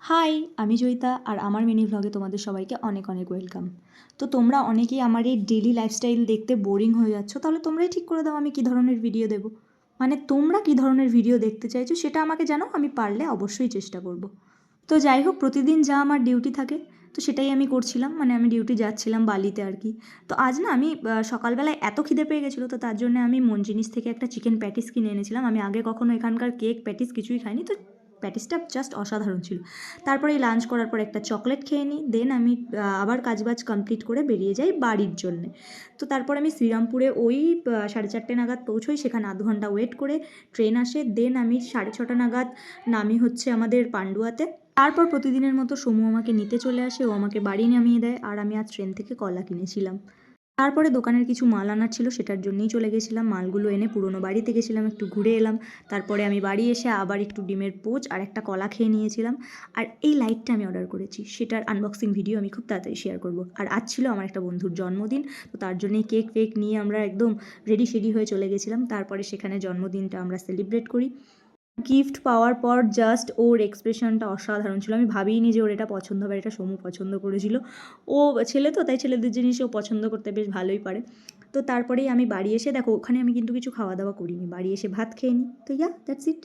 High, আমি জয়িতা আর আমার mini ভ্লগে তোমাদের সবাইকে অনেক অনেক ওয়েলকাম। তো তোমরা অনেকেই আমার এই ডেলি লাইফস্টাইল দেখতে বোরিং হয়ে যাচ্ছ, তাহলে তোমরাই ঠিক করে দাও আমি কী ধরনের ভিডিও দেবো। মানে তোমরা কী ধরনের ভিডিও দেখতে চাইছো সেটা আমাকে জানাও, আমি পারলে অবশ্যই চেষ্টা করব। তো যাই হোক, প্রতিদিন যা আমার ডিউটি থাকে তো সেটাই আমি করছিলাম, মানে আমি ডিউটি যাচ্ছিলাম বালিতে আর কি। তো আজ না আমি সকালবেলায় এত খিদে পেয়ে গেছিলো, তো তার জন্য আমি মনজিনিস থেকে একটা চিকেন প্যাটিস কিনে এনেছিলাম। আমি আগে কখনো এখানকার কেক প্যাটিস কিছুই খাইনি, তো প্যাটিসটা জাস্ট অসাধারণ ছিল। তারপরে এই লাঞ্চ করার পর একটা চকলেট খেয়ে নিই, দেন আমি আবার কাজবাজ কমপ্লিট করে বেরিয়ে যাই বাড়ির জন্যে। তো তারপর আমি শ্রীরামপুরে ওই 4:30 নাগাদ পৌঁছোই, সেখানে আধ ঘন্টা ওয়েট করে ট্রেন আসে, দেন আমি 6:30 নাগাদ নামি হচ্ছে আমাদের পান্ডুয়াতে। তারপর প্রতিদিনের মতো সমু আমাকে নিতে চলে আসে, ও আমাকে বাড়ি নামিয়ে দেয়, আর আমি আজ ট্রেন থেকে কলা কিনেছিলাম। তারপরে দোকানের কিছু মাল আনার ছিল, সেটার জন্যই চলে গেছিলাম। মালগুলো এনে পুরনো বাড়িতে গেছিলাম, একটু ঘুরে এলাম। তারপরে আমি বাড়ি এসে আবার একটু ডিমের পোচ আর একটা কলা খেয়ে নিয়েছিলাম। আর এই লাইটটা আমি অর্ডার করেছি, সেটার আনবক্সিং ভিডিও আমি খুব তাড়াতাড়ি শেয়ার করব। আর আজ ছিল আমার একটা বন্ধুর জন্মদিন, তো তার জন্যই কেক ফেক নিয়ে আমরা একদম রেডি সেডি হয়ে চলে গেছিলাম। তারপরে সেখানে জন্মদিনটা আমরা সেলিব্রেট করি। গিফট পাওয়ার পর জাস্ট ওর এক্সপ্রেশনটা অসাধারণ ছিল। আমি ভাবিনি যে ওর এটা পছন্দ হবে, এটা সমু পছন্দ করেছিল। ও ছেলে তো, তাই ছেলেদের জিনিস ও পছন্দ করতে বেশ ভালোই পারে। তো তারপরেই আমি বাড়ি এসে দেখো, ওখানে আমি কিন্তু কিছু খাওয়া দাওয়া করিনি, বাড়ি এসে ভাত খেয়ে নিই। তো দ্যাটস ইট।